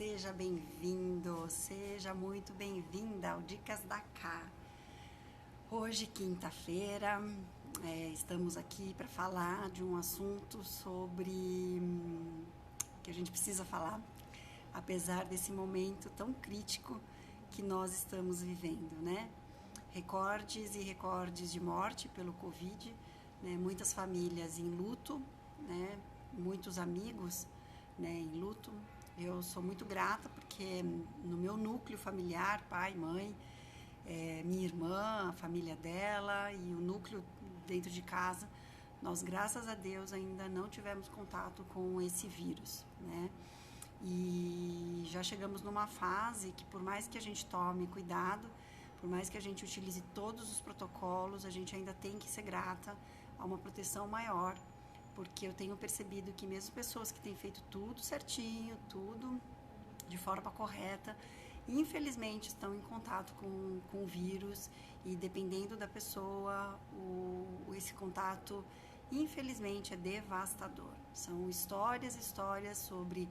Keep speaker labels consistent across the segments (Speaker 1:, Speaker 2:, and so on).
Speaker 1: seja bem-vindo, seja muito bem-vinda ao Dicas da Cá. Hoje, quinta-feira, estamos aqui para falar de um assunto que a gente precisa falar, apesar desse momento tão crítico que nós estamos vivendo, né? Recordes e recordes de morte pelo Covid, né? Muitas famílias em luto, né? Muitos amigos, né, em luto. Eu sou muito grata porque no meu núcleo familiar, pai, mãe, minha irmã, a família dela e o núcleo dentro de casa, nós, graças a Deus, ainda não tivemos contato com esse vírus, né? E já chegamos numa fase que, por mais que a gente tome cuidado, por mais que a gente utilize todos os protocolos, a gente ainda tem que ser grata a uma proteção maior, porque eu tenho percebido que mesmo pessoas que têm feito tudo certinho, tudo de forma correta, infelizmente estão em contato com o vírus e, dependendo da pessoa, esse contato, infelizmente, é devastador. São histórias sobre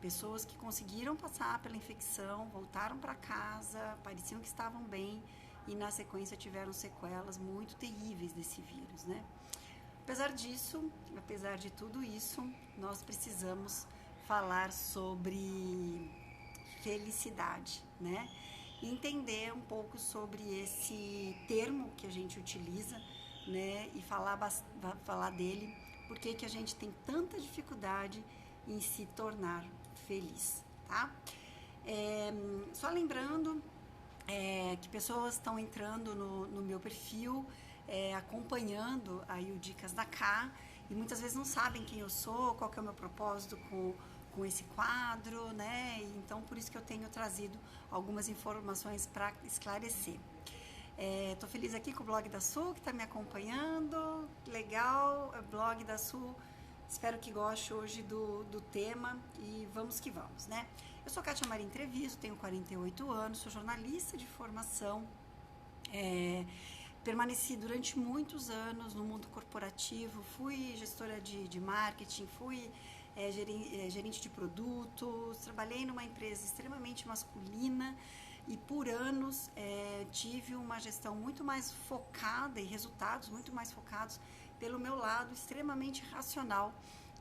Speaker 1: pessoas que conseguiram passar pela infecção, voltaram para casa, pareciam que estavam bem e, na sequência, tiveram sequelas muito terríveis desse vírus, né? Apesar disso, apesar de tudo isso, nós precisamos falar sobre felicidade, né? E entender um pouco sobre esse termo que a gente utiliza, né? E falar dele, por que a gente tem tanta dificuldade em se tornar feliz, tá? Só lembrando que pessoas estão entrando no meu perfil, acompanhando aí o Dicas da Cá, e muitas vezes não sabem quem eu sou, qual que é o meu propósito com esse quadro, né? E então, por isso que eu tenho trazido algumas informações para esclarecer. Tô feliz aqui com o Blog da Su, que está me acompanhando. Legal, Blog da Su. Espero que goste hoje do tema e vamos que vamos, né? Eu sou Kátia Maria Entrevisto, tenho 48 anos, sou jornalista de formação, permaneci durante muitos anos no mundo corporativo, fui gestora de marketing, fui gerente de produtos, trabalhei numa empresa extremamente masculina e por anos tive uma gestão muito mais focada e resultados muito mais focados pelo meu lado extremamente racional,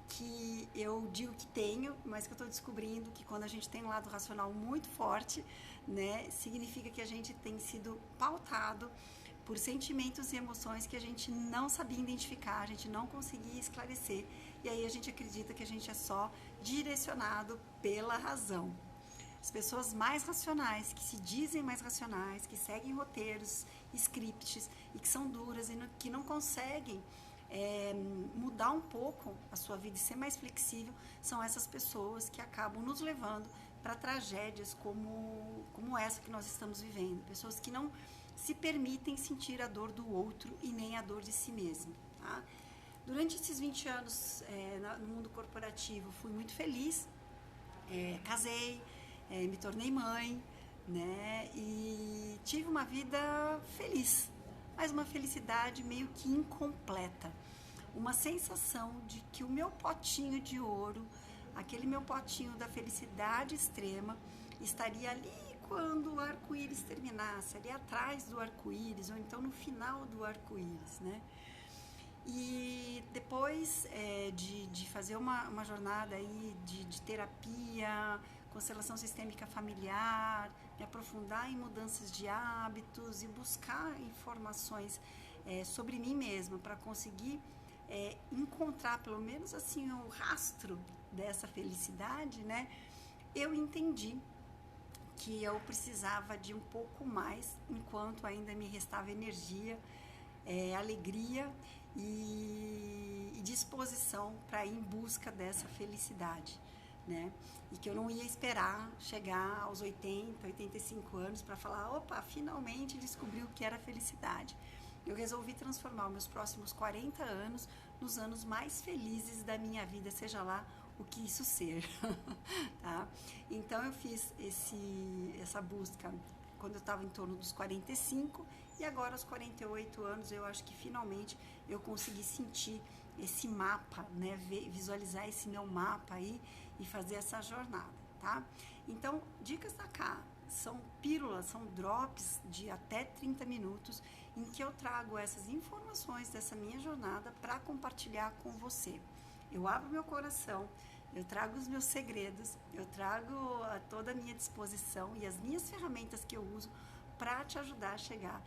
Speaker 1: que eu digo que tenho, mas que eu estou descobrindo que quando a gente tem um lado racional muito forte, né, significa que a gente tem sido pautado por sentimentos e emoções que a gente não sabia identificar, a gente não conseguia esclarecer, e aí a gente acredita que a gente é só direcionado pela razão. As pessoas mais racionais, que se dizem mais racionais, que seguem roteiros, scripts e que são duras e que não conseguem mudar um pouco a sua vida e ser mais flexível, são essas pessoas que acabam nos levando para tragédias como essa que nós estamos vivendo. Pessoas que não se permitem sentir a dor do outro e nem a dor de si mesmo, tá? Durante esses 20 anos no mundo corporativo, fui muito feliz, casei, me tornei mãe, né? E tive uma vida feliz, mas uma felicidade meio que incompleta. Uma sensação de que o meu potinho de ouro, aquele meu potinho da felicidade extrema, estaria ali quando o arco-íris terminasse, ali atrás do arco-íris, ou então no final do arco-íris, né? E depois de fazer uma jornada aí de terapia, constelação sistêmica familiar, me aprofundar em mudanças de hábitos e buscar informações sobre mim mesma para conseguir encontrar pelo menos assim o rastro dessa felicidade, né? Eu entendi que eu precisava de um pouco mais enquanto ainda me restava energia, alegria e disposição para ir em busca dessa felicidade, né? E que eu não ia esperar chegar aos 80, 85 anos para falar, opa, finalmente descobri o que era felicidade. Eu resolvi transformar os meus próximos 40 anos nos anos mais felizes da minha vida, seja lá o que isso ser, tá? Então eu fiz essa busca quando eu estava em torno dos 45 e agora aos 48 anos eu acho que finalmente eu consegui sentir esse mapa, né? Visualizar esse meu mapa aí e fazer essa jornada, tá? Então, dicas da Ká são pílulas, são drops de até 30 minutos em que eu trago essas informações dessa minha jornada para compartilhar com você. Eu abro meu coração, eu trago os meus segredos, eu trago toda a minha disposição e as minhas ferramentas que eu uso para te ajudar a chegar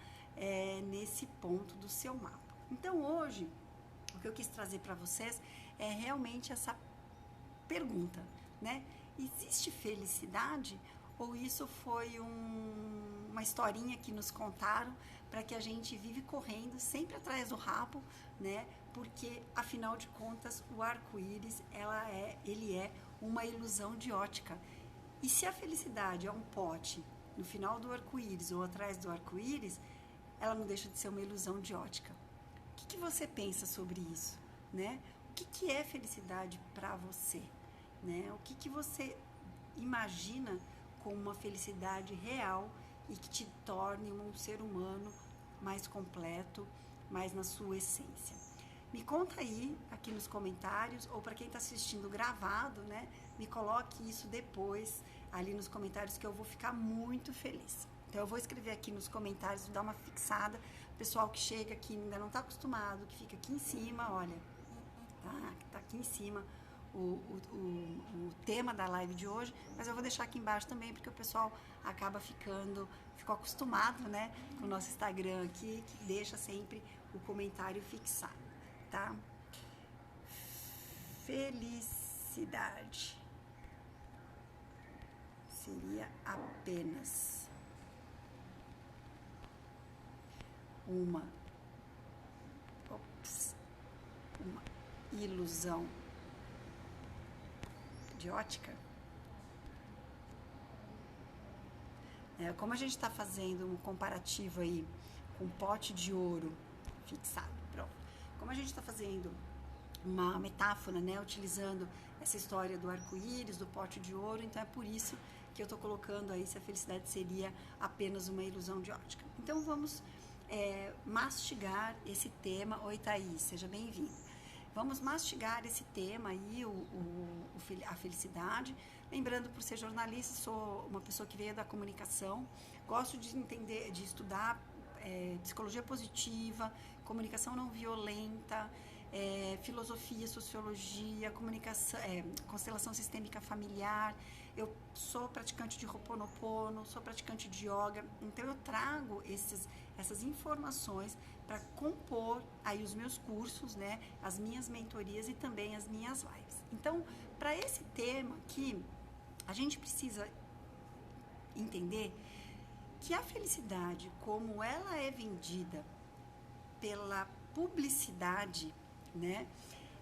Speaker 1: nesse ponto do seu mapa. Então hoje, o que eu quis trazer para vocês é realmente essa pergunta, né? Existe felicidade ou isso foi uma historinha que nos contaram para que a gente vive correndo sempre atrás do rabo, né? Porque afinal de contas o arco-íris ele é uma ilusão de ótica. E se a felicidade é um pote no final do arco-íris ou atrás do arco-íris, ela não deixa de ser uma ilusão de ótica. O que você pensa sobre isso, né? O que é felicidade para você, né? O que você imagina como uma felicidade real e que te torne um ser humano mais completo, mais na sua essência? Me conta aí, aqui nos comentários, ou para quem está assistindo gravado, né? Me coloque isso depois ali nos comentários que eu vou ficar muito feliz. Então eu vou escrever aqui nos comentários, vou dar uma fixada. Pessoal que chega aqui ainda não está acostumado, que fica aqui em cima, olha, tá aqui em cima o tema da live de hoje, mas eu vou deixar aqui embaixo também, porque o pessoal ficou acostumado, né, com o nosso Instagram aqui, que deixa sempre o comentário fixado, tá? Felicidade seria apenas uma ilusão de ótica? Como a gente está fazendo um comparativo aí com um pote de ouro fixado, pronto. Como a gente está fazendo uma metáfora, né, utilizando essa história do arco-íris, do pote de ouro, então é por isso que eu estou colocando aí se a felicidade seria apenas uma ilusão de ótica. Então vamos mastigar esse tema. Oi, Thaís, seja bem-vinda. Vamos mastigar esse tema aí, a felicidade. Lembrando, por ser jornalista, sou uma pessoa que veio da comunicação, gosto de entender, de estudar psicologia positiva, comunicação não violenta, filosofia, sociologia, comunicação, constelação sistêmica familiar. Eu sou praticante de Ho'oponopono, sou praticante de yoga, então eu trago essas informações para compor aí os meus cursos, né, as minhas mentorias e também as minhas lives. Então, para esse tema aqui, a gente precisa entender que a felicidade, como ela é vendida pela publicidade, né,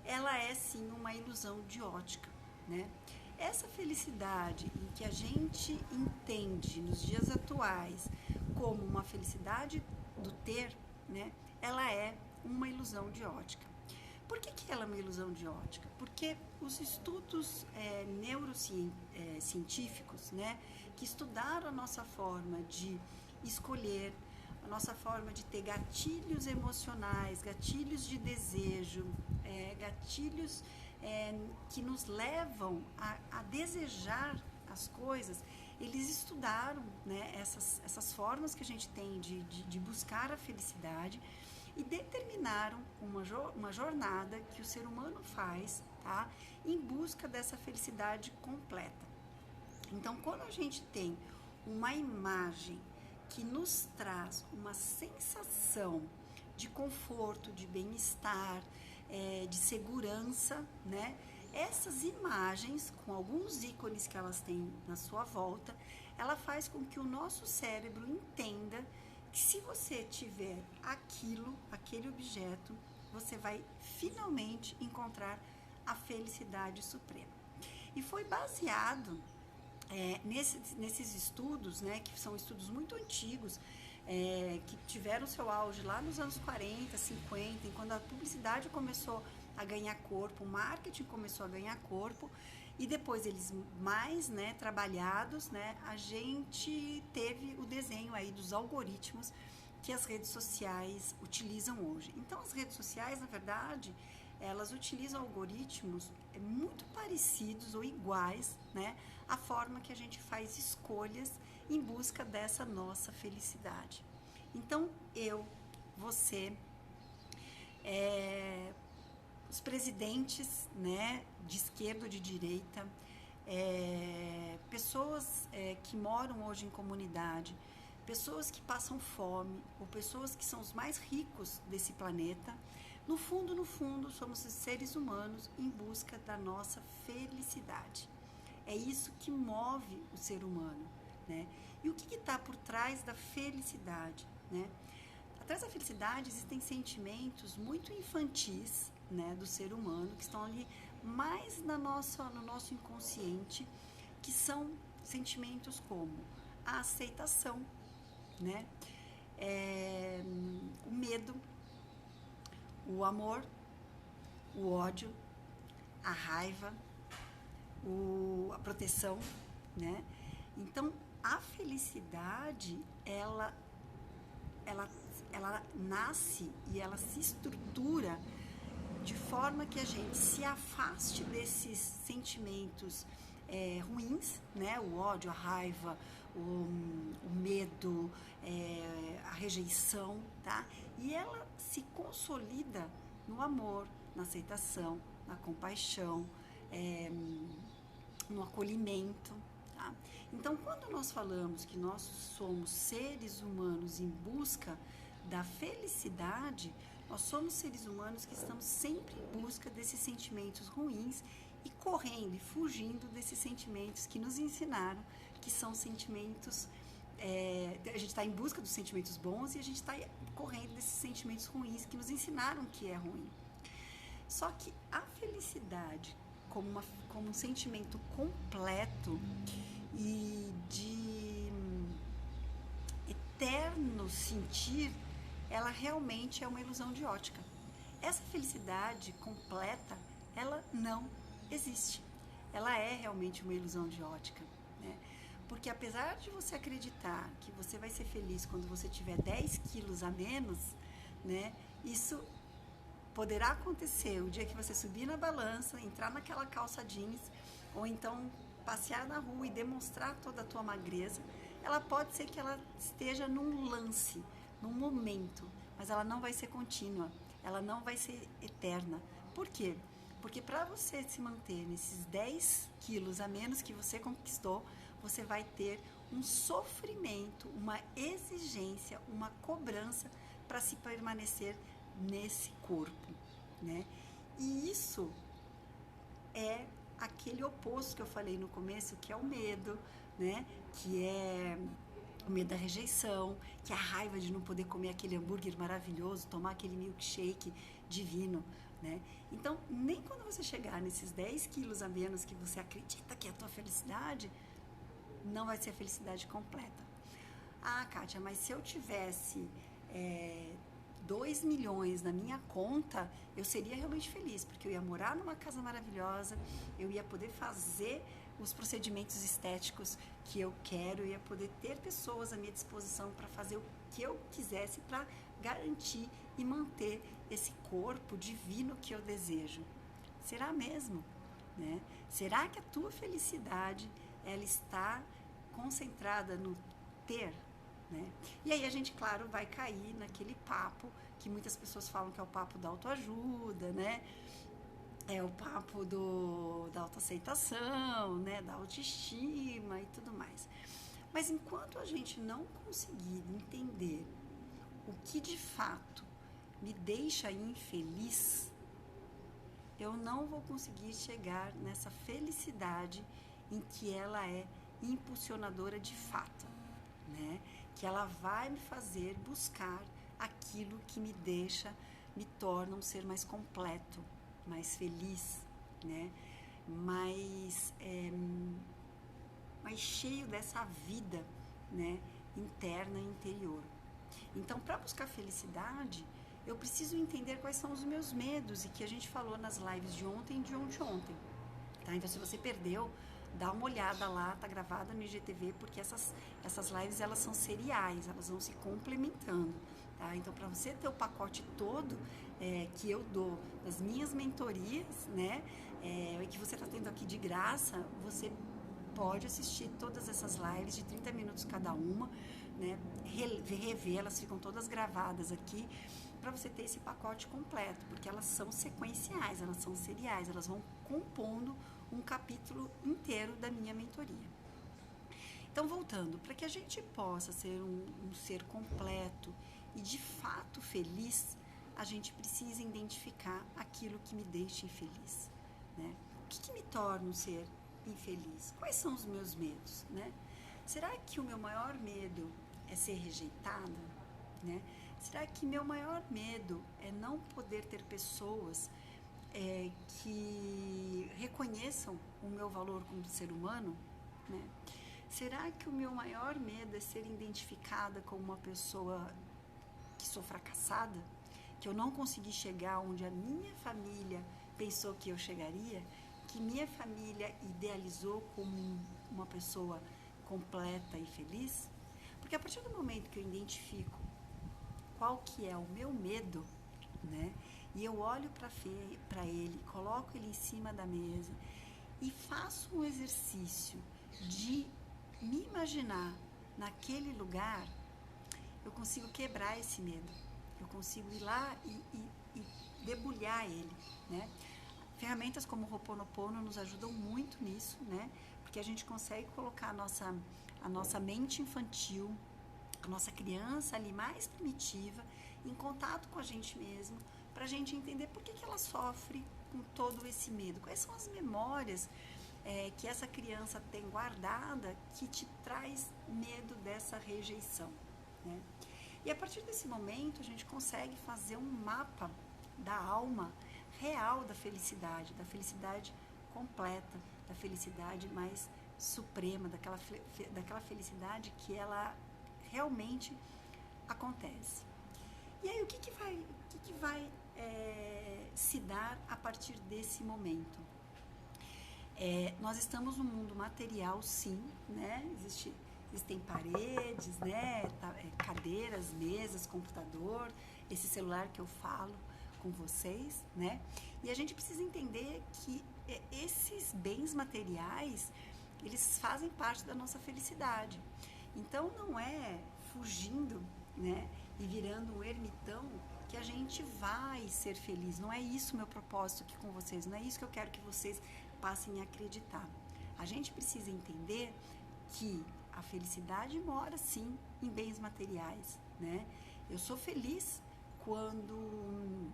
Speaker 1: ela é sim uma ilusão de ótica, né? Essa felicidade em que a gente entende nos dias atuais como uma felicidade do ter, né, ela é uma ilusão de ótica. Por que ela é uma ilusão de ótica? Porque os estudos neurocientíficos, né, que estudaram a nossa forma de escolher, a nossa forma de ter gatilhos emocionais, gatilhos de desejo, gatilhos que nos levam a desejar as coisas, eles estudaram, né, essas formas que a gente tem de buscar a felicidade e determinaram uma jornada que o ser humano faz, tá, em busca dessa felicidade completa. Então, quando a gente tem uma imagem que nos traz uma sensação de conforto, de bem-estar, de segurança, né? Essas imagens, com alguns ícones que elas têm na sua volta, ela faz com que o nosso cérebro entenda que se você tiver aquele objeto, você vai finalmente encontrar a felicidade suprema. E foi baseado nesses estudos, né, que são estudos muito antigos, que tiveram seu auge lá nos anos 40, 50, quando a publicidade começou a ganhar corpo, o marketing começou a ganhar corpo, e depois eles mais, né, trabalhados, né, a gente teve o desenho aí dos algoritmos que as redes sociais utilizam hoje. Então, as redes sociais, na verdade, elas utilizam algoritmos muito parecidos ou iguais, né, à forma que a gente faz escolhas em busca dessa nossa felicidade. Então, você, os presidentes, né, de esquerda ou de direita, pessoas que moram hoje em comunidade, pessoas que passam fome, ou pessoas que são os mais ricos desse planeta, no fundo, somos seres humanos em busca da nossa felicidade. É isso que move o ser humano, né? E o que está por trás da felicidade, né? Atrás da felicidade existem sentimentos muito infantis, né, do ser humano, que estão ali mais no nosso inconsciente, que são sentimentos como a aceitação, né? O medo, o amor, o ódio, a raiva, a proteção, né? Então, a felicidade, ela nasce e ela se estrutura de forma que a gente se afaste desses sentimentos ruins, né? O ódio, a raiva, o medo, a rejeição, tá? E ela se consolida no amor, na aceitação, na compaixão, no acolhimento, tá? Então, quando nós falamos que nós somos seres humanos em busca da felicidade, nós somos seres humanos que estamos sempre em busca desses sentimentos ruins e correndo e fugindo desses sentimentos que nos ensinaram que são sentimentos. A gente está em busca dos sentimentos bons e a gente está correndo desses sentimentos ruins que nos ensinaram que é ruim. Só que a felicidade, como um sentimento completo e de eterno sentir, ela realmente é uma ilusão de ótica. Essa felicidade completa, ela não existe. Ela é realmente uma ilusão de ótica, né? Porque apesar de você acreditar que você vai ser feliz quando você tiver 10 quilos a menos, né? Isso poderá acontecer o dia que você subir na balança, entrar naquela calça jeans, ou então passear na rua e demonstrar toda a tua magreza. Ela pode ser que ela esteja num lance, num momento, mas ela não vai ser contínua, ela não vai ser eterna. Por quê? Porque para você se manter nesses 10 quilos a menos que você conquistou, você vai ter um sofrimento, uma exigência, uma cobrança para se permanecer nesse corpo, né? E isso é aquele oposto que eu falei no começo, que é o medo, né? Que é o medo da rejeição, que é a raiva de não poder comer aquele hambúrguer maravilhoso, tomar aquele milkshake divino, né? Então, nem quando você chegar nesses 10 quilos a menos que você acredita que é a tua felicidade, não vai ser a felicidade completa. Ah, Kátia, mas se eu tivesse 2 milhões na minha conta, eu seria realmente feliz, porque eu ia morar numa casa maravilhosa, eu ia poder fazer os procedimentos estéticos que eu quero, eu ia poder ter pessoas à minha disposição para fazer o que eu quisesse para garantir e manter esse corpo divino que eu desejo. Será mesmo? Né? Será que a tua felicidade ela está concentrada no ter? Né? E aí a gente, claro, vai cair naquele papo que muitas pessoas falam que é o papo da autoajuda, né? É o papo da autoaceitação, né? Da autoestima e tudo mais. Mas enquanto a gente não conseguir entender o que de fato me deixa infeliz, eu não vou conseguir chegar nessa felicidade em que ela é impulsionadora de fato, né? Que ela vai me fazer buscar aquilo que me torna um ser mais completo, mais feliz, né? Mais cheio dessa vida, né? Interna e interior. Então, para buscar felicidade, eu preciso entender quais são os meus medos, e que a gente falou nas lives de ontem e de ontem. Tá? Então, se você perdeu, dá uma olhada lá, tá gravada no IGTV, porque essas lives, elas são seriais, elas vão se complementando, tá? Então, para você ter o pacote todo, que eu dou das minhas mentorias, né? Que você está tendo aqui de graça, você pode assistir todas essas lives de 30 minutos cada uma, né? Rever, elas ficam todas gravadas aqui para você ter esse pacote completo, porque elas são sequenciais, elas são seriais, elas vão compondo um capítulo inteiro da minha mentoria. Então, voltando, para que a gente possa ser um ser completo e de fato feliz, a gente precisa identificar aquilo que me deixa infeliz, né? O que me torna um ser infeliz? Quais são os meus medos, né? Será que o meu maior medo é ser rejeitada, né? Será que meu maior medo é não poder ter pessoas que reconheçam o meu valor como ser humano, né? Será que o meu maior medo é ser identificada como uma pessoa que sou fracassada, que eu não consegui chegar onde a minha família pensou que eu chegaria, que minha família idealizou como uma pessoa completa e feliz? Porque a partir do momento que eu identifico qual que é o meu medo, né, e eu olho para ele, coloco ele em cima da mesa e faço um exercício de me imaginar naquele lugar, eu consigo quebrar esse medo, eu consigo ir lá e debulhar ele, né? Ferramentas como o Ho'oponopono nos ajudam muito nisso, né? Porque a gente consegue colocar a nossa mente infantil, a nossa criança ali mais primitiva, em contato com a gente mesmo, para a gente entender por que ela sofre com todo esse medo, quais são as memórias que essa criança tem guardada que te traz medo dessa rejeição, né? E a partir desse momento a gente consegue fazer um mapa da alma real da felicidade completa, da felicidade mais suprema, daquela felicidade que ela realmente acontece. E aí o que vai se dar a partir desse momento? Nós estamos num mundo material, sim, né? Existem paredes, né? Cadeiras, mesas, computador, esse celular que eu falo com vocês, né? E a gente precisa entender que esses bens materiais, eles fazem parte da nossa felicidade. Então não é fugindo, né? E virando um ermitão que a gente vai ser feliz. Não é isso o meu propósito aqui com vocês, não é isso que eu quero que vocês passem a acreditar. A gente precisa entender que a felicidade mora sim em bens materiais, né? Eu sou feliz quando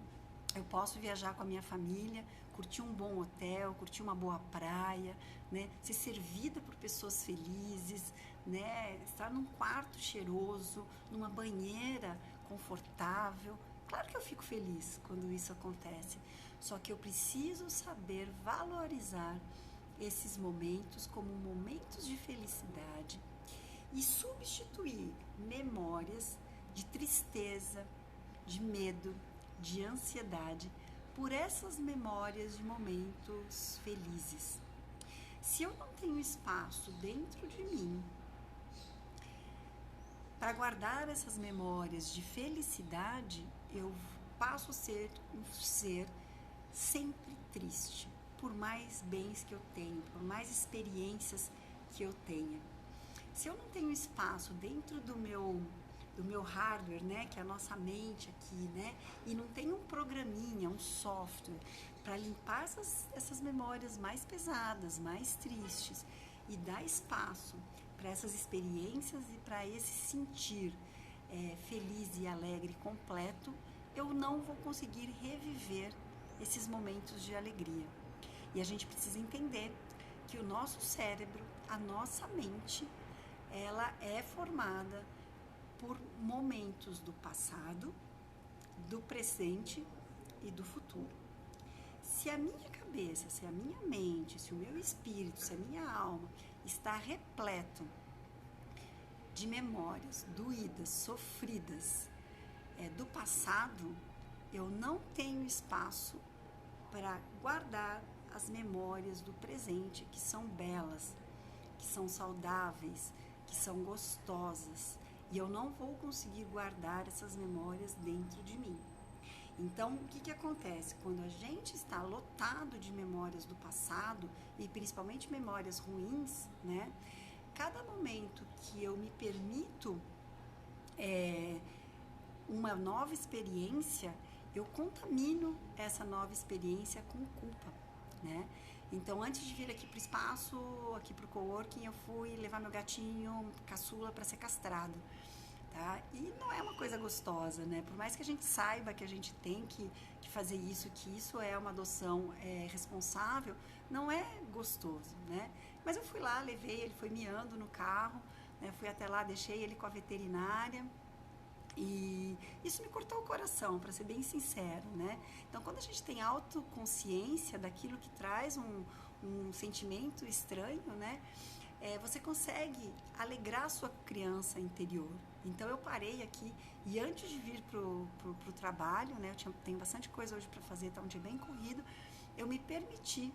Speaker 1: eu posso viajar com a minha família, curtir um bom hotel, curtir uma boa praia, né? Ser servida por pessoas felizes, né? Estar num quarto cheiroso, numa banheira confortável. Claro que eu fico feliz quando isso acontece, só que eu preciso saber valorizar esses momentos como momentos de felicidade e substituir memórias de tristeza, de medo, de ansiedade por essas memórias de momentos felizes. Se eu não tenho espaço dentro de mim para guardar essas memórias de felicidade, eu passo a ser um ser sempre triste, por mais bens que eu tenho, por mais experiências que eu tenha. Se eu não tenho espaço dentro do meu hardware, né, que é a nossa mente aqui, né, e não tenho um programinha, um software para limpar essas memórias mais pesadas, mais tristes e dar espaço para essas experiências e para esse sentir feliz e alegre completo, eu não vou conseguir reviver esses momentos de alegria. E a gente precisa entender que o nosso cérebro, a nossa mente, ela é formada por momentos do passado, do presente e do futuro. Se a minha cabeça, se a minha mente, se o meu espírito, se a minha alma está repleto de memórias doídas, sofridas do passado, eu não tenho espaço para guardar as memórias do presente, que são belas, que são saudáveis, que são gostosas, e eu não vou conseguir guardar essas memórias dentro de mim. Então, o que que acontece? Quando a gente está lotado de memórias do passado, e principalmente memórias ruins, né? Cada momento que eu me permito uma nova experiência, eu contamino essa nova experiência com culpa, né? Então, antes de vir aqui para o espaço, aqui para o coworking, eu fui levar meu gatinho caçula para ser castrado, tá? E não é uma coisa gostosa, né? Por mais que a gente saiba que a gente tem que fazer isso, que isso é uma adoção responsável, não é gostoso, né? Mas eu fui lá, levei, ele foi miando no carro, né? Fui até lá, deixei ele com a veterinária. E isso me cortou o coração, para ser bem sincero, né? Então, quando a gente tem autoconsciência daquilo que traz um sentimento estranho, né? Você consegue alegrar a sua criança interior. Então, eu parei aqui e antes de vir pro trabalho, né? Tenho bastante coisa hoje para fazer, tá um dia bem corrido. Eu me permiti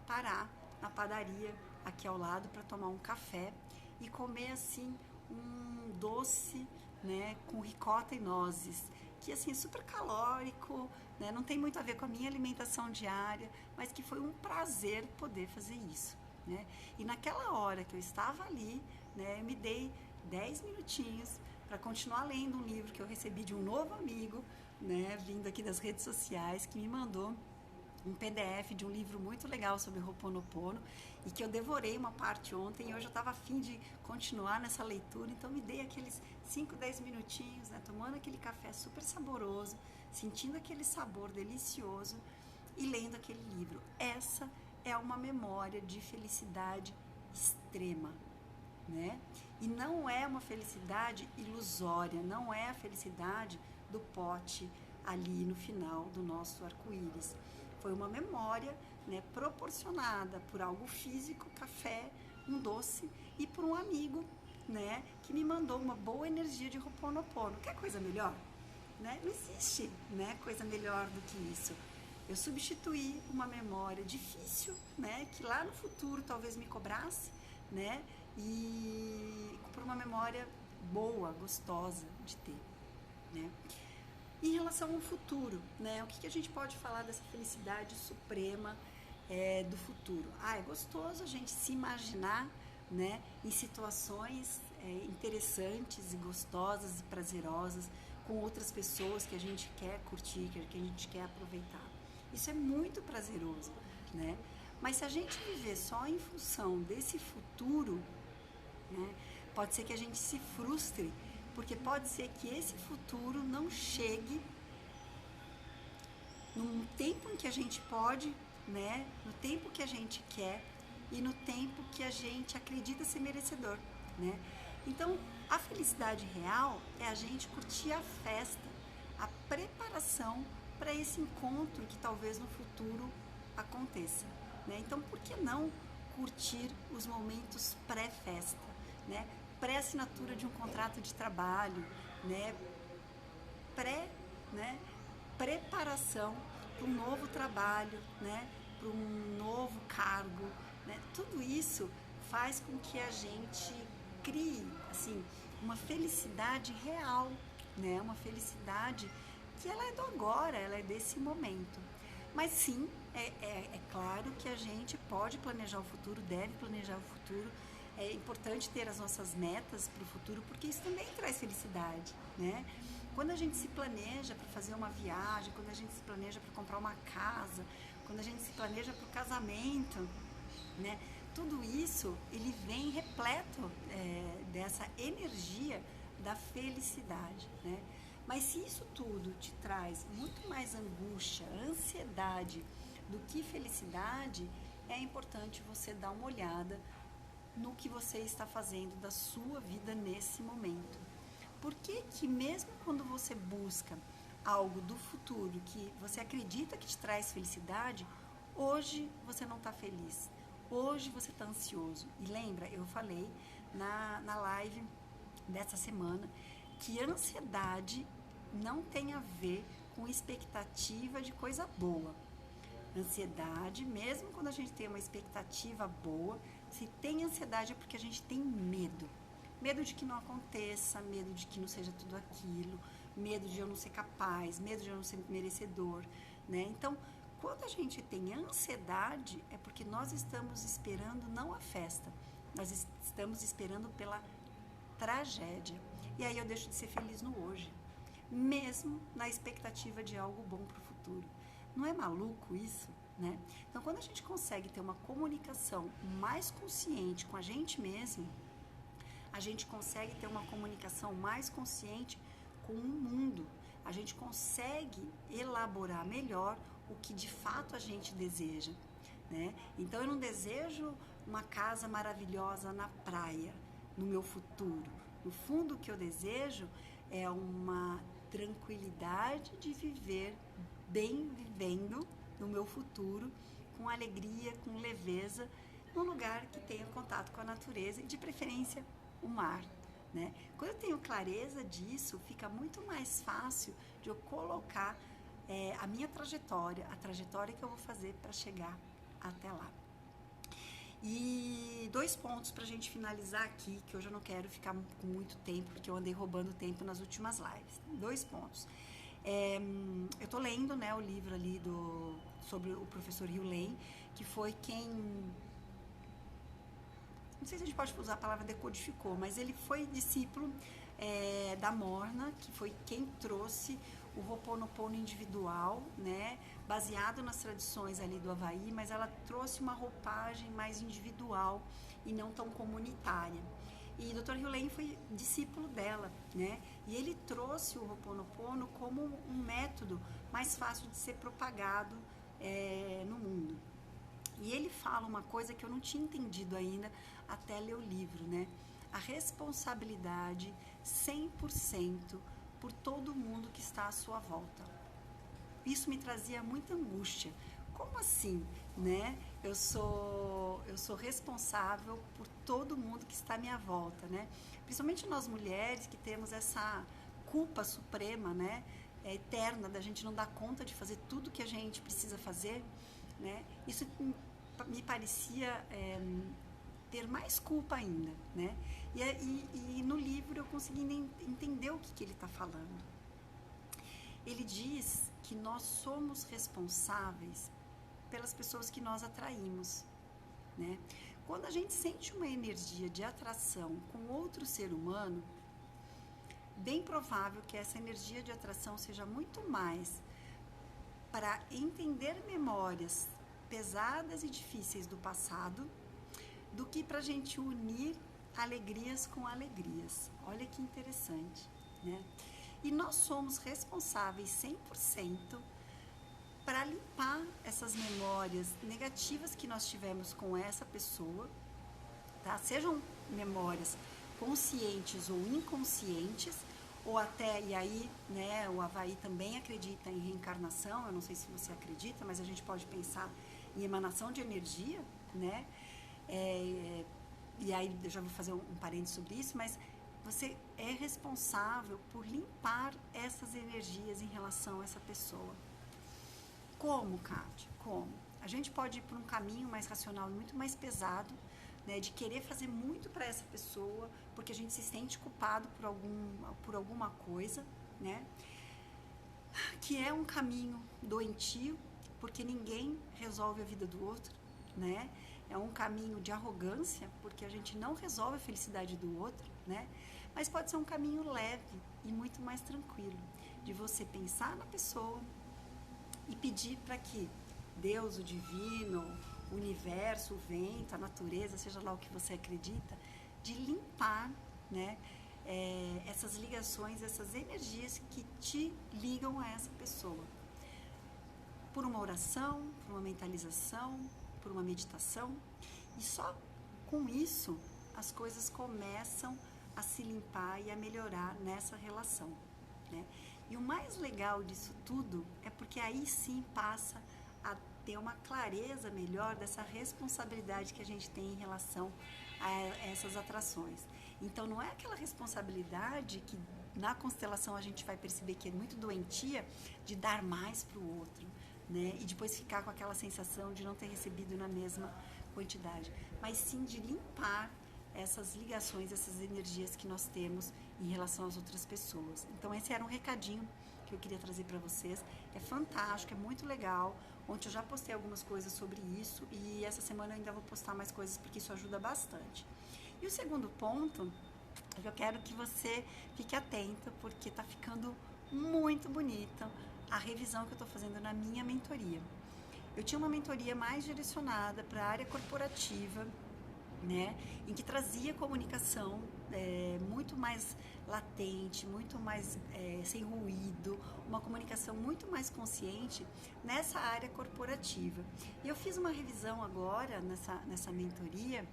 Speaker 1: parar na padaria aqui ao lado para tomar um café e comer assim um doce, né, com ricota e nozes, que assim é super calórico, né, não tem muito a ver com a minha alimentação diária, mas que foi um prazer poder fazer isso, né? E naquela hora que eu estava ali, né, eu me dei 10 minutinhos para continuar lendo um livro que eu recebi de um novo amigo, né, vindo aqui das redes sociais, que me mandou um PDF de um livro muito legal sobre Ho'oponopono e que eu devorei uma parte ontem e hoje eu estava a fim de continuar nessa leitura, então me dei aqueles 5, 10 minutinhos, né, tomando aquele café super saboroso, sentindo aquele sabor delicioso e lendo aquele livro. Essa é uma memória de felicidade extrema, né? E não é uma felicidade ilusória, não é a felicidade do pote ali no final do nosso arco-íris. Foi uma memória, né, proporcionada por algo físico, café, um doce, e por um amigo, né, que me mandou uma boa energia de Ho'oponopono. Quer coisa melhor? Né? Não existe, né, coisa melhor do que isso. Eu substituí uma memória difícil, né, que lá no futuro talvez me cobrasse, né, e por uma memória boa, gostosa de ter, né? Em relação ao futuro, né? O que a gente pode falar dessa felicidade suprema do futuro? É gostoso a gente se imaginar, né, em situações interessantes e gostosas e prazerosas com outras pessoas que a gente quer curtir, que a gente quer aproveitar. Isso é muito prazeroso, né? Mas se a gente viver só em função desse futuro, né, pode ser que a gente se frustre, porque pode ser que esse futuro não chegue no tempo em que a gente pode, né, no tempo que a gente quer e no tempo que a gente acredita ser merecedor, né? Então, a felicidade real é a gente curtir a festa, a preparação para esse encontro que talvez no futuro aconteça, né? Então, por que não curtir os momentos pré-festa, né? Pré-assinatura de um contrato de trabalho, né? Né? Preparação para um novo trabalho, né? Para um novo cargo, né? Tudo isso faz com que a gente crie, assim, uma felicidade real, né? Uma felicidade que ela é do agora, ela é desse momento. Mas sim, é claro que a gente pode planejar o futuro, deve planejar o futuro. É importante ter as nossas metas para o futuro, porque isso também traz felicidade, né? Quando a gente se planeja para fazer uma viagem, quando a gente se planeja para comprar uma casa, quando a gente se planeja para o casamento, né? Tudo isso, ele vem repleto dessa energia da felicidade, né? Mas se isso tudo te traz muito mais angústia, ansiedade do que felicidade, é importante você dar uma olhada no que você está fazendo da sua vida nesse momento. Por que que mesmo quando você busca algo do futuro que você acredita que te traz felicidade, hoje você não está feliz? Hoje você está ansioso. E lembra, eu falei na live dessa semana que ansiedade não tem a ver com expectativa de coisa boa. Ansiedade, mesmo quando a gente tem uma expectativa boa, se tem ansiedade é porque a gente tem medo. Medo de que não aconteça, medo de que não seja tudo aquilo, medo de eu não ser capaz, medo de eu não ser merecedor, né? Então, quando a gente tem ansiedade, é porque nós estamos esperando não a festa, nós estamos esperando pela tragédia. E aí eu deixo de ser feliz no hoje, mesmo na expectativa de algo bom para o futuro. Não é maluco isso, né? Então, quando a gente consegue ter uma comunicação mais consciente com a gente mesmo, a gente consegue ter uma comunicação mais consciente com o mundo. A gente consegue elaborar melhor o que de fato a gente deseja, né? Então, eu não desejo uma casa maravilhosa na praia, no meu futuro. No fundo, o que eu desejo é uma tranquilidade de viver bem vivendo no meu futuro, com alegria, com leveza, num lugar que tenha contato com a natureza e de preferência o mar, né? Quando eu tenho clareza disso, fica muito mais fácil de eu colocar a minha trajetória, a trajetória que eu vou fazer para chegar até lá. E 2 pontos para a gente finalizar aqui, que hoje eu não quero ficar com muito tempo, porque eu andei roubando tempo nas últimas lives. 2 pontos. Eu tô lendo, né, o livro ali sobre o professor Hugh Lane, que foi quem... Não sei se a gente pode usar a palavra decodificou, mas ele foi discípulo da Morna, que foi quem trouxe o Ho'oponopono individual, né, baseado nas tradições ali do Havaí, mas ela trouxe uma roupagem mais individual e não tão comunitária. E o Dr. Hugh Lane foi discípulo dela, né? E ele trouxe o Ho'oponopono como um método mais fácil de ser propagado no mundo. E ele fala uma coisa que eu não tinha entendido ainda até ler o livro, né? A responsabilidade 100% por todo mundo que está à sua volta. Isso me trazia muita angústia. Como assim, né? Eu sou responsável por todo mundo que está à minha volta, né? Principalmente nós mulheres que temos essa culpa suprema, né? Eterna, da gente não dar conta de fazer tudo que a gente precisa fazer, né? Isso me parecia ter mais culpa ainda, né? E no livro eu consegui entender o que ele está falando. Ele diz que nós somos responsáveis pelas pessoas que nós atraímos, né? Quando a gente sente uma energia de atração com outro ser humano, bem provável que essa energia de atração seja muito mais para entender memórias pesadas e difíceis do passado do que para a gente unir alegrias com alegrias. Olha que interessante, né? E nós somos responsáveis 100% para limpar essas memórias negativas que nós tivemos com essa pessoa, tá? Sejam memórias conscientes ou inconscientes, ou até, e aí, né, o Havaí também acredita em reencarnação, eu não sei se você acredita, mas a gente pode pensar em emanação de energia, né? E aí eu já vou fazer um parênteses sobre isso, mas você é responsável por limpar essas energias em relação a essa pessoa. Como, Kátia? Como? A gente pode ir por um caminho mais racional, muito mais pesado, né, de querer fazer muito para essa pessoa, porque a gente se sente culpado por alguma coisa, né? Que é um caminho doentio, porque ninguém resolve a vida do outro, né? É um caminho de arrogância, porque a gente não resolve a felicidade do outro, né? Mas pode ser um caminho leve e muito mais tranquilo, de você pensar na pessoa e pedir para que Deus, o divino, o universo, o vento, a natureza, seja lá o que você acredita, de limpar, né, essas ligações, essas energias que te ligam a essa pessoa. Por uma oração, por uma mentalização, por uma meditação, e só com isso as coisas começam a se limpar e a melhorar nessa relação, né? E o mais legal disso tudo é porque aí sim passa a ter uma clareza melhor dessa responsabilidade que a gente tem em relação a essas atrações. Então não é aquela responsabilidade que na constelação a gente vai perceber que é muito doentia de dar mais para o outro, né? E depois ficar com aquela sensação de não ter recebido na mesma quantidade, mas sim de limpar essas ligações, essas energias que nós temos em relação às outras pessoas. Então esse era um recadinho que eu queria trazer para vocês. É fantástico, é muito legal. Ontem eu já postei algumas coisas sobre isso e essa semana eu ainda vou postar mais coisas porque isso ajuda bastante. E o segundo ponto, eu quero que você fique atenta porque está ficando muito bonita a revisão que eu estou fazendo na minha mentoria. Eu tinha uma mentoria mais direcionada para a área corporativa, né, em que trazia comunicação muito mais latente, muito mais sem ruído, uma comunicação muito mais consciente nessa área corporativa. E eu fiz uma revisão agora nessa mentoria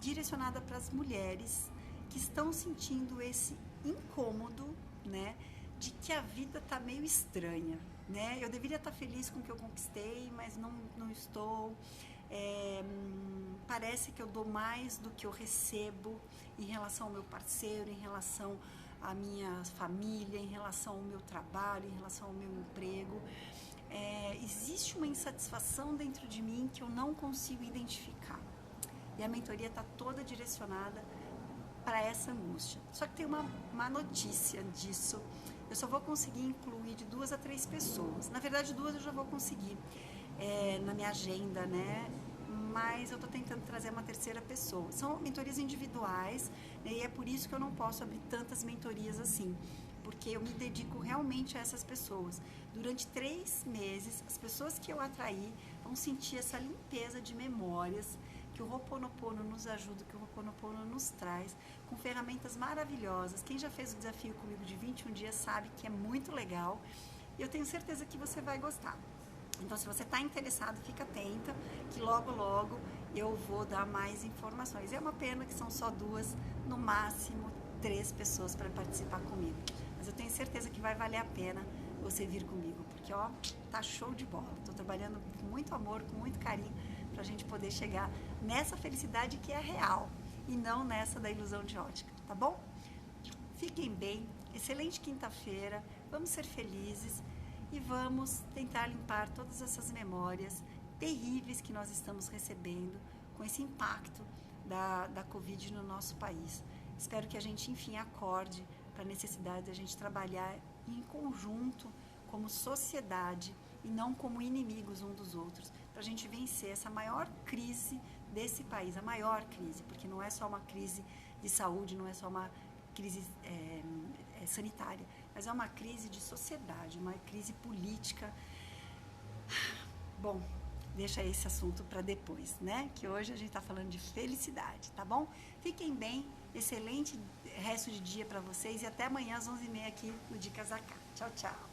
Speaker 1: direcionada para as mulheres que estão sentindo esse incômodo, né, de que a vida tá meio estranha, né? Eu deveria estar feliz com o que eu conquistei, mas não estou. Parece que eu dou mais do que eu recebo em relação ao meu parceiro, em relação à minha família, em relação ao meu trabalho, em relação ao meu emprego. Existe uma insatisfação dentro de mim que eu não consigo identificar. E a mentoria está toda direcionada para essa angústia. Só que tem uma má notícia disso. Eu só vou conseguir incluir de 2 a 3 pessoas. Na verdade, 2 eu já vou conseguir na minha agenda, né? Mas eu estou tentando trazer uma terceira pessoa. São mentorias individuais, né? E é por isso que eu não posso abrir tantas mentorias assim, porque eu me dedico realmente a essas pessoas. Durante 3 meses, as pessoas que eu atrair vão sentir essa limpeza de memórias que o Ho'oponopono nos ajuda, que o Ho'oponopono nos traz, com ferramentas maravilhosas. Quem já fez o desafio comigo de 21 dias sabe que é muito legal e eu tenho certeza que você vai gostar. Então, se você está interessado, fica atenta, que logo, logo eu vou dar mais informações. É uma pena que são só 2, no máximo 3 pessoas para participar comigo. Mas eu tenho certeza que vai valer a pena você vir comigo, porque ó, tá show de bola. Estou trabalhando com muito amor, com muito carinho, para a gente poder chegar nessa felicidade que é real e não nessa da ilusão de ótica, tá bom? Fiquem bem, excelente quinta-feira, vamos ser felizes e vamos tentar limpar todas essas memórias terríveis que nós estamos recebendo com esse impacto da Covid no nosso país. Espero que a gente, enfim, acorde para a necessidade de a gente trabalhar em conjunto como sociedade e não como inimigos um dos outros, para a gente vencer essa maior crise desse país, a maior crise, porque não é só uma crise de saúde, não é só uma crise sanitária, mas é uma crise de sociedade, uma crise política. Bom, deixa esse assunto para depois, né? Que hoje a gente está falando de felicidade, tá bom? Fiquem bem, excelente resto de dia para vocês e até amanhã às 11h30 aqui no Dicas da Cá. Tchau, tchau!